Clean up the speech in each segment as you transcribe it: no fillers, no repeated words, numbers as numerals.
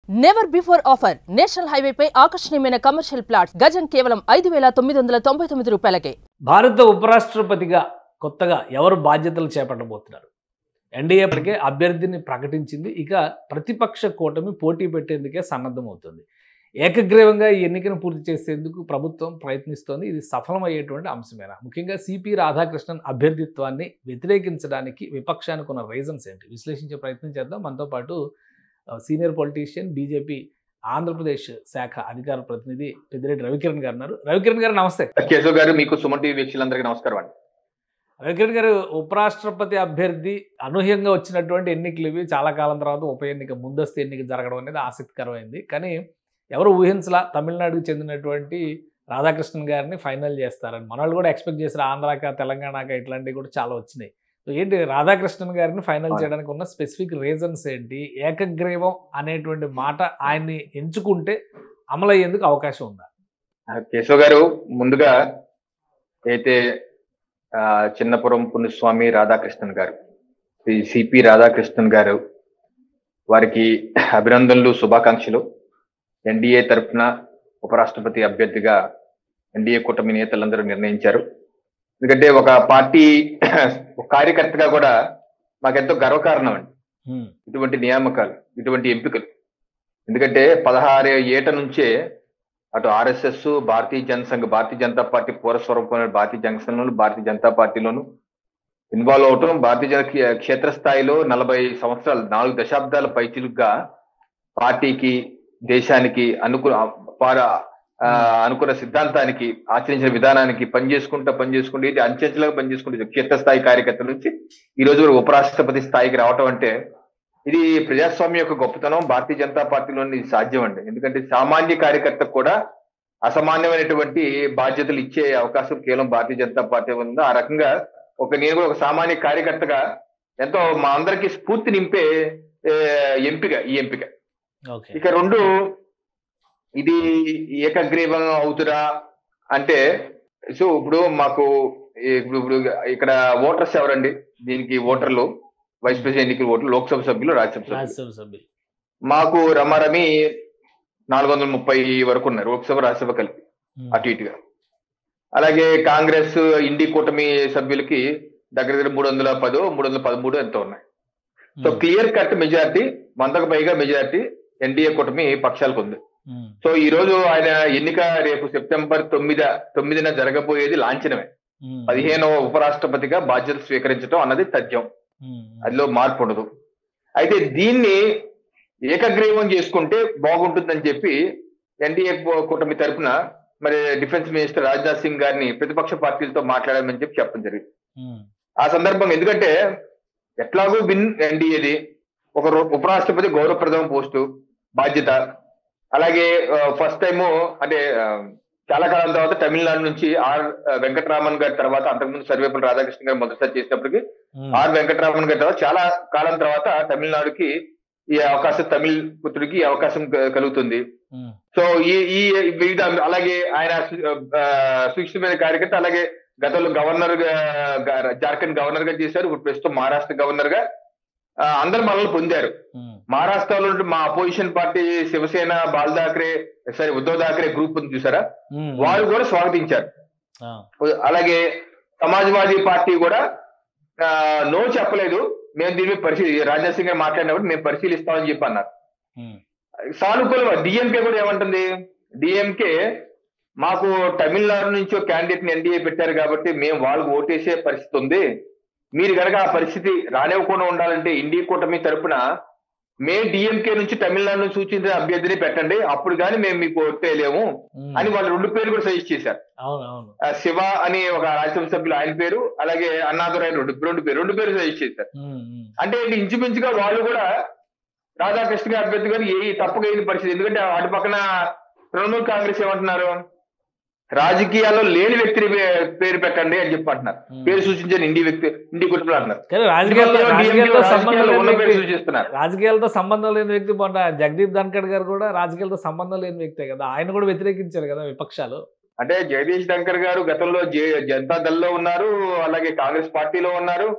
Never before offer national హైవేపై ఆకర్షణీయమైన commercial plots గజం కేవలం 5,999 రూపాయలకే. భారత ఉపరాష్ట్రపతిగా కొత్తగా ఎవరు బాధ్యతలు చేపట్టబోతున్నారు? ఎన్డీఏ ఇప్పటికే అభ్యర్థిని ప్రకటించింది. ఇక ప్రతిపక్ష కూటమి పోటీ పెట్టేందుకే సన్నద్ధమవుతుంది. ఏకగ్రీవంగా ఈ ఎన్నికను పూర్తి చేసేందుకు ప్రభుత్వం ప్రయత్నిస్తోంది. ఇది సఫలమయ్యేటువంటి అంశమేనా? ముఖ్యంగా సిపి రాధాకృష్ణన్ అభ్యర్థిత్వాన్ని వ్యతిరేకించడానికి విపక్షానికి ఉన్న రీజన్స్ ఏంటి విశ్లేషించే ప్రయత్నం చేద్దాం. మనతో పాటు సీనియర్ పొలిటీషియన్, బీజేపీ ఆంధ్రప్రదేశ్ శాఖ అధికార ప్రతినిధి పెద్దిరెడ్డి రవికిరణ్ గారు ఉన్నారు. రవికిరణ్ గారు నమస్తే. కేశవ్ గారు, మీకు సుమన్ టీవీ వీక్షకులందరికీ నమస్కారం అండి. రవికిరణ్ గారు, ఉపరాష్ట్రపతి అభ్యర్థి అనూహ్యంగా వచ్చినటువంటి ఎన్నికలు ఇవి. చాలా కాలం తర్వాత ఉప ఎన్నిక, ముందస్తు ఎన్నిక జరగడం అనేది ఆసక్తికరమైంది. కానీ ఎవరు ఊహించలా తమిళనాడుకు చెందినటువంటి రాధాకృష్ణన్ గారిని ఫైనల్ చేస్తారని. మనవాళ్ళు కూడా ఎక్స్పెక్ట్ చేశారు. ఆంధ్రాక, తెలంగాణక ఇట్లాంటివి కూడా చాలా వచ్చినాయి. సో ఏంటి రాధాకృష్ణన్ గారిని ఫైనల్ చేయడానికి ఉన్న స్పెసిఫిక్ రీజన్స్ ఏంటి? ఏకగ్రీవం అనేటువంటి మాట ఆయన్ని ఎంచుకుంటే అమలు అయ్యేందుకు అవకాశం ఉందా? కేశవ్ గారు, ముందుగా అయితే చిన్నపురం పుణ్యస్వామి రాధాకృష్ణన్ గారు, సిపి రాధాకృష్ణన్ గారు, వారికి అభినందనలు, శుభాకాంక్షలు. ఎన్డీఏ తరఫున ఉపరాష్ట్రపతి అభ్యర్థిగా ఎన్డీఏ కూటమి నేతలందరూ నిర్ణయించారు. ఎందుకంటే ఒక పార్టీ కార్యకర్తగా కూడా మాకెంతో గర్వకారణం అండి ఇటువంటి నియామకాలు, ఇటువంటి ఎంపికలు. ఎందుకంటే 16 ఏట నుంచే అటు ఆర్ఎస్ఎస్, భారతీయ జనసంఘ్, భారతీయ జనతా పార్టీ పూర్వస్వరూపమైన భారతీయ జనసంఘంలోను, భారతీయ జనతా పార్టీలోను ఇన్వాల్వ్ అవటం, భారతీయ జన క్షేత్రస్థాయిలో 40 సంవత్సరాలు, 4 దశాబ్దాల పైచిలుగా పార్టీకి, దేశానికి అనుకున్న సిద్ధాంతానికి, ఆచరించిన విధానానికి పనిచేసుకుంటూ ఇది అంచెంచెలుగా పనిచేసుకుంటూ క్షేత్రస్థాయి కార్యకర్తల నుంచి ఈ రోజు ఉపరాష్ట్రపతి స్థాయికి రావటం అంటే ఇది ప్రజాస్వామ్యం యొక్క గొప్పతనం. భారతీయ జనతా పార్టీలోని ఇది సాధ్యం అండి. ఎందుకంటే సామాన్య కార్యకర్తకు కూడా అసామాన్యమైనటువంటి బాధ్యతలు ఇచ్చే అవకాశం కేవలం భారతీయ జనతా పార్టీ ఉంది. ఆ రకంగా నేను కూడా ఒక సామాన్య కార్యకర్తగా ఎంతో మా అందరికీ స్ఫూర్తి నింపే ఈ ఎంపిక. ఇక రెండు, ఇది ఏకగ్రీవం అవుతురా అంటే, సో ఇప్పుడు మాకు ఇప్పుడు ఇక్కడ ఓటర్స్ ఎవరండి? దీనికి ఓటర్లు వైస్ ప్రెసిడెంట్ ఎన్నికల ఓటర్లు, లోక్సభ సభ్యులు, రాజ్యసభ సభ్యులు. మాకు రమారమి 430 వరకు ఉన్నారు, లోక్సభ రాజ్యసభ కలిపి అటు ఇటుగా. అలాగే కాంగ్రెస్, ఇండి కూటమి సభ్యులకి దగ్గర 310, 313 ఎంతో ఉన్నాయి. సో క్లియర్ కట్ మెజారిటీ, 100కు పైగా మెజారిటీ ఎన్డీఏ కూటమి పక్షాలకు ఉంది. సో ఈ రోజు ఆయన ఎన్నిక రేపు సెప్టెంబర్ 9న జరగబోయేది లాంఛనమే. 15వ ఉపరాష్ట్రపతిగా బాధ్యతలు స్వీకరించడం అన్నది తథ్యం, అదిలో మార్పు ఉండదు. అయితే దీన్ని ఏకగ్రీవం చేసుకుంటే బాగుంటుందని చెప్పి ఎన్డీఏ కూటమి తరఫున మరి డిఫెన్స్ మినిస్టర్ రాజ్నాథ్ సింగ్ గారిని ప్రతిపక్ష పార్టీలతో మాట్లాడామని చెప్పడం జరిగింది. ఆ సందర్భంగా, ఎందుకంటే ఎట్లాగూ ఎన్డీఏది ఒక ఉపరాష్ట్రపతి గౌరవప్రదం పోస్టు బాధ్యత. అలాగే ఫస్ట్ టైము అంటే చాలా కాలం తర్వాత తమిళనాడు నుంచి ఆర్ వెంకటరామన్ గారి తర్వాత, అంతకుముందు సర్వేపల్లి రాధాకృష్ణ గారు మొదటిసారి చేసినప్పటికీ ఆర్ వెంకటరామన్ గారి తర్వాత చాలా కాలం తర్వాత తమిళనాడుకి ఈ అవకాశం, తమిళ పుత్రుడికి ఈ అవకాశం కలుగుతుంది. సో ఈ వివిధ, అలాగే ఆయన సూక్ష్మమైన కార్యకర్త. అలాగే గతంలో గవర్నర్ గా, జార్ఖండ్ గవర్నర్ గా చేశారు. ఇప్పుడు ప్రస్తుతం మహారాష్ట్ర గవర్నర్ గా అందరు మనల్ని పొందారు. మహారాష్ట్రలో మా opposition party Shiv Sena, Uddhav Thackeray group ఉంది చూసారా, వాళ్ళు కూడా స్వాగతించారు. అలాగే సమాజ్వాదీ పార్టీ కూడా నో చెప్పలేదు, మేము దీన్ని రాజ్నాథ్ సింగ్ గారు మాట్లాడినప్పుడు మేము పరిశీలిస్తామని చెప్పి అన్నారు. సానుకూలంగా డిఎంకే కూడా ఏమంటుంది? డిఎంకే మాకు తమిళనాడు నుంచి ఒక క్యాండిడేట్ ని ఎన్డీఏ పెట్టారు కాబట్టి మేము వాళ్ళకు ఓటేసే పరిస్థితి ఉంది. మీరు కనుక ఆ పరిస్థితి రానివ్వకుండా ఉండాలంటే ఇండియా కూటమి తరఫున మేము డిఎంకే నుంచి తమిళనాడు నుంచి సూచించిన అభ్యర్థిని పెట్టండి, అప్పుడు కానీ మేము మీకు ఓటేయలేము అని వాళ్ళు 2 పేర్లు కూడా సజెస్ట్ చేశారు. శివ అని ఒక రాజ్యసభ సభ్యులు, ఆయన పేరు, అలాగే అన్నాదురాయ్, రెండు పేరు సజెస్ట్ చేశారు. అంటే ఇంచుమించుగా వాళ్ళు కూడా రాధాకృష్ణ గారి అభ్యర్థి గారు తప్పగా అయింది పరిస్థితి. ఎందుకంటే అటు పక్కన తృణమూల్ కాంగ్రెస్ ఏమంటున్నారు, రాజకీయాల్లో లేని వ్యక్తిని పేరు పెట్టండి అని చెప్పి అంటున్నారు. పేరు సూచించని ఇండి కుటుంబాలు అంటున్నారు. రాజకీయాలతో సంబంధం లేని వ్యక్తి జగదీప్ ధన్కర్ గారు కూడా రాజకీయాలతో సంబంధం లేని వ్యక్తే కదా, ఆయన కూడా వ్యతిరేకించారు కదా విపక్షాలు. అంటే జగదీష్ ధన్కర్ గారు గతంలో జనతా దళ్ లో ఉన్నారు, అలాగే కాంగ్రెస్ పార్టీలో ఉన్నారు.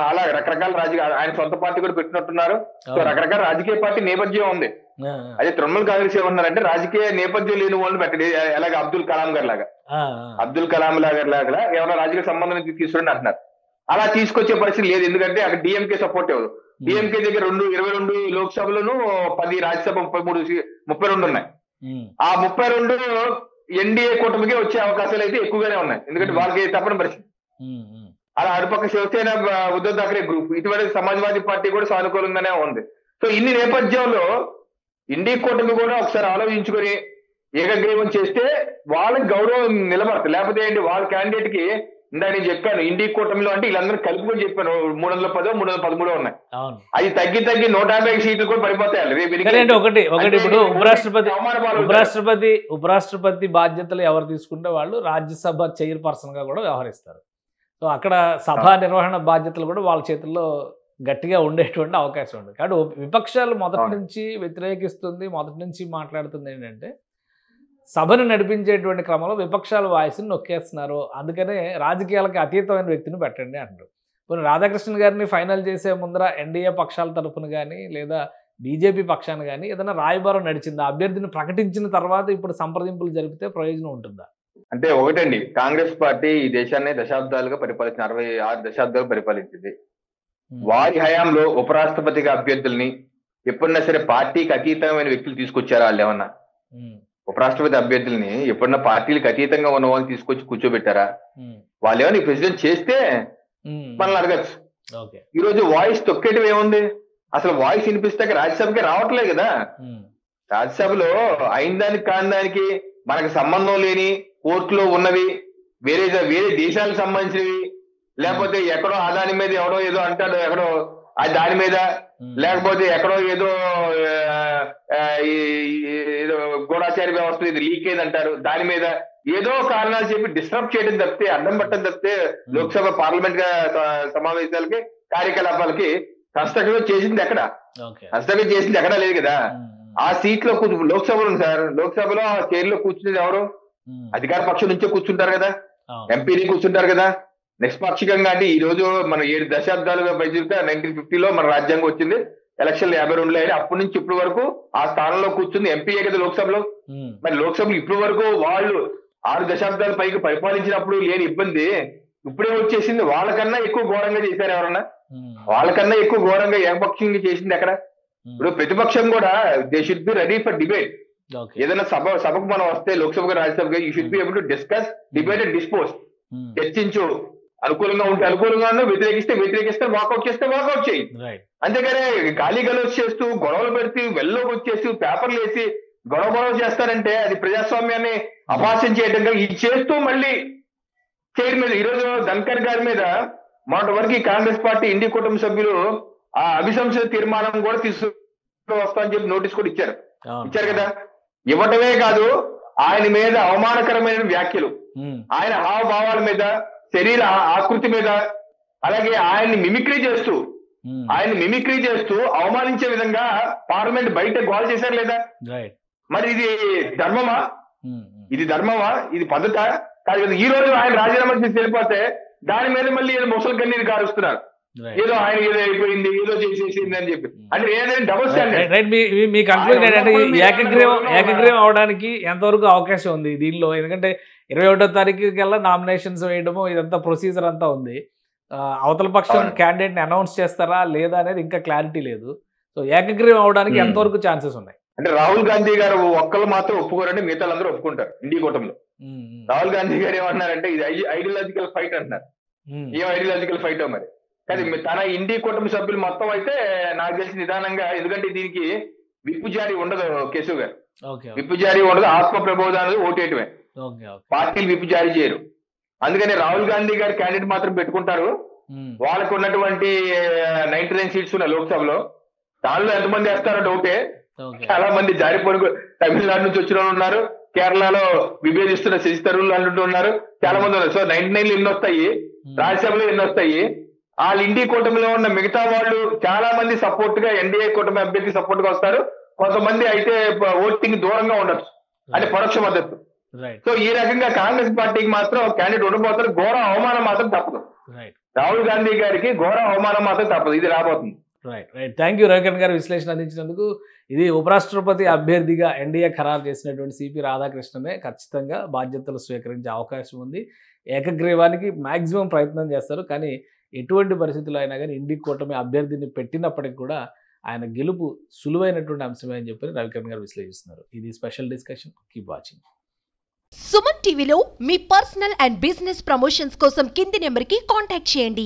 అలా రకరకాల రాజకీయ ఆయన సొంత పార్టీ కూడా పెట్టినట్టున్నారు. సో రకరకాల రాజకీయ పార్టీ నేపథ్యం ఉంది. అదే తృణమూల్ కాంగ్రెస్ ఏమన్నారంటే రాజకీయ నేపథ్యం లేని వాళ్ళని పెట్టండి, ఎలాగ అబ్దుల్ కలాం గారి లాగా ఏమైనా రాజకీయ సంబంధం తీసుకురండి అంటున్నారు. అలా తీసుకొచ్చే పరిస్థితి లేదు, ఎందుకంటే అక్కడ డిఎంకే సపోర్ట్ ఇవ్వదు. డిఎంకే దగ్గర 22 లోక్సభలోను 10 రాజ్యసభ 32 ఉన్నాయి. ఆ 32 ఎన్డీఏ కూటమికి వచ్చే అవకాశాలు అయితే ఎక్కువగానే ఉన్నాయి, ఎందుకంటే వాళ్ళకి తప్పని పరిస్థితి. అలా అటుపక్క శివసేన ఉద్ధవ్ ఠాక్రే గ్రూప్, ఇటువంటి సమాజ్వాదీ పార్టీ కూడా సానుకూలంగానే ఉంది. సో ఇన్ని నేపథ్యంలో ఇండీ కూటమి కూడా ఒకసారి ఆలోచించుకొని ఏకగ్రీవం చేస్తే వాళ్ళకి గౌరవం నిలబడతారు. లేకపోతే ఏంటి, వాళ్ళ క్యాండిడేట్ కి ఇందాక నేను చెప్పాను ఇండీ కూటమిలో అంటే వీళ్ళందరూ కలుపుకొని చెప్పాను 310 313 ఉన్నాయి. అది తగ్గి 150 సీట్లు కూడా పడిపోతాయి. ఒకటి ఇప్పుడు ఉపరాష్ట్రపతి బాధ్యతలు ఎవరు తీసుకుంటే వాళ్ళు రాజ్యసభ చైర్పర్సన్ గా కూడా వ్యవహరిస్తారు. సో అక్కడ సభా నిర్వహణ బాధ్యతలు కూడా వాళ్ళ చేతుల్లో గట్టిగా ఉండేటువంటి అవకాశం ఉంది. కాబట్టి విపక్షాలు మొదటి నుంచి వ్యతిరేకిస్తుంది, మొదటి నుంచి మాట్లాడుతుంది ఏంటంటే సభను నడిపించేటువంటి క్రమంలో విపక్షాల వాయిస్ని నొక్కేస్తున్నారు, అందుకనే రాజకీయాలకి అతీతమైన వ్యక్తిని పెట్టండి అంటారు. కొన్ని రాధాకృష్ణన్ గారిని ఫైనల్ చేసే ముందర ఎన్డీఏ పక్షాల తరఫున కానీ లేదా బీజేపీ పక్షాన్ని కానీ ఏదైనా రాయబారం నడిచిందా? అభ్యర్థిని ప్రకటించిన తర్వాత ఇప్పుడు సంప్రదింపులు జరిపితే ప్రయోజనం ఉంటుందా? అంటే ఒకటండి, కాంగ్రెస్ పార్టీ ఈ దేశాన్ని దశాబ్దాలుగా పరిపాలించింది, 66 దశాబ్దాలు పరిపాలించింది. వారి హయాంలో ఉపరాష్ట్రపతిగా అభ్యర్థుల్ని ఎప్పుడన్నా సరే పార్టీకి అతీతమైన వ్యక్తులు తీసుకొచ్చారా? వాళ్ళు ఏమన్నా ఉపరాష్ట్రపతి అభ్యర్థుల్ని ఎప్పుడన్నా పార్టీలకు అతీతంగా ఉన్న వాళ్ళని తీసుకొచ్చి కూర్చోబెట్టారా? వాళ్ళు ఏమన్నా ప్రెసిడెంట్ చేస్తే మనల్ని అడగచ్చు. ఈ రోజు వాయిస్ తొక్కేయడం ఏముంది? అసలు వాయిస్ వినిపిస్తాక రాజ్యసభకి రావట్లేదు కదా. రాజ్యసభలో అయిన దానికి కాని దానికి మనకు సంబంధం లేని కోర్టులో ఉన్నవి, వేరే దేశాలకు సంబంధించినవి, లేకపోతే ఎక్కడో దాని మీద ఎవడో ఏదో అంటాడు, ఎక్కడో దాని మీద, లేకపోతే ఎక్కడో ఏదో గూఢాచార వ్యవస్థ ఇది లీక్ అయింది అంటారు, దాని మీద ఏదో కారణాలు చెప్పి డిస్టర్బ్ చేయడం తప్పితే, అడ్డం పట్టడం తప్పితే లోక్సభ పార్లమెంట్ సమావేశాలకి కార్యకలాపాలకి హస్తక్షేపం చేసింది ఎక్కడ? హస్తక్షేపం చేసింది ఎక్కడా లేదు కదా. ఆ సీట్ లో లోక్సభలో ఉంది సార్, లోక్సభలో ఆ చైర్ లో కూర్చునేది ఎవరు? అధికార పక్షం నుంచే కూర్చుంటారు కదా, ఎంపీని కూర్చుంటారు కదా. నిష్పాక్షికంగా అంటే ఈ రోజు మన 7 దశాబ్దాలుగా బయట 1950లో మన రాజ్యాంగం వచ్చింది, ఎలక్షన్లు 52లో అయినా అప్పటి నుంచి ఇప్పటి వరకు ఆ స్థానంలో కూర్చుంది ఎంపీఏ కదా లోక్సభలో. మరి లోక్సభలో ఇప్పటి వరకు వాళ్ళు 6 దశాబ్దాల పైకి పరిపాలించినప్పుడు లేని ఇబ్బంది ఇప్పుడే వచ్చేసింది. వాళ్ళకన్నా ఎక్కువ ఘోరంగా చేశారు ఎవరన్నా? వాళ్ళకన్నా ఎక్కువ ఘోరంగా ఏకపక్షంగా చేసింది ఎక్కడ? ఇప్పుడు ప్రతిపక్షం కూడా they should be ready for debate. ఏదైనా సభకు మనం వస్తే లోక్సభకు రాజ్యసభకు you should be able to discuss, debate and dispose. చర్చించు, అనుకూలంగా ఉంటే అనుకూలంగా, వ్యతిరేకిస్తే వాకౌట్ చేస్తే వాకౌట్ చేయి. అంతేగానే గాలి గలోచ్ చేస్తూ గొడవలు పెడుతూ వెల్లోకి వచ్చేసి పేపర్లు వేసి గొడవ చేస్తారంటే అది ప్రజాస్వామ్యాన్ని అపహాస్యం చేయడం. ఇది చేస్తూ మళ్ళీ చైర్ మీద ఈరోజు ధన్కర్ గారి మీద మొన్నటి వరకు కాంగ్రెస్ పార్టీ ఇండి కుటుంబ సభ్యులు ఆ అభిశంసన తీర్మానం కూడా వస్తామని చెప్పి నోటీస్ కూడా ఇచ్చారు కదా. ఇవ్వటమే కాదు, ఆయన మీద అవమానకరమైన వ్యాఖ్యలు, ఆయన హావభావాల మీద, శరీర ఆకృతి మీద, అలాగే ఆయన్ని మిమిక్రీ చేస్తూ అవమానించే విధంగా పార్లమెంట్ బయట గోల చేశారు లేదా? మరి ఇది ధర్మమా? ఇది పద్ధత కాదు కదా. ఈ రోజు ఆయన రాజీనామా చేసి వెళ్ళిపోతే దాని మీద మళ్ళీ ఏదో ముసలి కన్నీరు కారుస్తున్నారు, ఏదో ఆయన ఏదో అయిపోయింది, ఏదో చేసేసింది అని చెప్పి. అంటే ఏదైనా డబుల్ స్టాండర్డ్. మీ కన్క్లూజన్ ఏంటంటే ఏకగ్రీవం అవడానికి ఎంతవరకు అవకాశం ఉంది దీనిలో? ఎందుకంటే 21వ తారీఖు కల్లా నామినేషన్స్ వేయడము ఇదంతా ప్రొసీజర్ అంతా ఉంది. అవతల పక్షం క్యాండిడేట్ ని అనౌన్స్ చేస్తారా లేదా అనేది ఇంకా క్లారిటీ లేదు. సో ఏకగ్రీవం అవడానికి ఎంతవరకు ఛాన్సెస్ ఉన్నాయి? అంటే రాహుల్ గాంధీ గారు ఒక్కళ్ళు మాత్రం ఒప్పుకోరంటే మిగతా అందరూ ఒప్పుకుంటారు. ఇండి కూటమిలో రాహుల్ గాంధీ గారు ఏమన్నారంటే ఇది ఐడియాలజికల్ ఫైట్ అంటున్నారు. ఏం ఐడియాలజికల్ ఫైట్ మరి? కానీ తన ఇండి కూటమి సభ్యులు మొత్తం అయితే నాకు తెలిసి నిదానంగా, ఎందుకంటే దీనికి విప్పు జారీ ఉండదు కేశవ్ గారు, విప్పు జారీ ఉండదు, ఆత్మ ప్రబోధాన్ని ఓటేయటమే, పార్టీలు విప్పు జారీ చేయరు. అందుకని రాహుల్ గాంధీ గారి క్యాండిడేట్ మాత్రం పెట్టుకుంటారు. వాళ్ళకు ఉన్నటువంటి 99 సీట్స్ ఉన్నాయి లోక్సభలో, దానిలో ఎంతమంది వేస్తారో డౌటే. చాలా మంది జారిపోయి తమిళనాడు నుంచి వచ్చిన వాళ్ళు ఉన్నారు, కేరళలో విభేదిస్తున్న శశి తరూర్ అంటూ ఉన్నారు, చాలా మంది ఉన్నారు. సో 99లో ఎన్ని వస్తాయి, రాజ్యసభలో ఎన్ని వస్తాయి? వాళ్ళు ఇండి కూటమిలో ఉన్న మిగతా వాళ్ళు చాలా మంది సపోర్ట్ గా ఎన్డీఏ కూటమి అభ్యర్థి సపోర్ట్ గా వస్తారు. కొంతమంది అయితే ఓటింగ్ దూరంగా ఉండొచ్చు, అంటే పరోక్ష మద్దతు. సో ఈ రకంగా కాంగ్రెస్ పార్టీకి మాత్రం క్యాండిడేట్ ఉండబోతారు. ఘోర అవమానం మాత్రం తప్పదు. రాహుల్ గాంధీ గారికి ఘోర అవమానం మాత్రం తప్పదు. ఇది రాబోతుంది. Right right thank you Ravikiran గారు విశ్లేషణ అందించినందుకు. ఇది ఉపరాష్ట్రపతి అభ్యర్థిగా ఎన్డీఏ ఖరారు చేసినటువంటి సిపి రాధాకృష్ణనే ఖచ్చితంగా బాధ్యతలు స్వీకరించే అవకాశం ఉంది. ఏకగ్రీవానికి మ్యాక్సిమం ప్రయత్నం చేస్తారు, కానీ ఎటువంటి పరిస్థితుల్లో అయినా కానీ ఇండి కూటమి అభ్యర్థిని పెట్టినప్పటికి కూడా ఆయన గెలుపు సులువైనటువంటి అంశమే అని చెప్పి రవికిరణ్ గారు విశ్లేషిస్తున్నారు. ఇది special discussion. Keep watching. Suman టీవీలో మీ పర్సనల్ అండ్ బిజినెస్ ప్రమోషన్స్ కోసం కింది నెంబర్కి కాంటాక్ట్ చేయండి.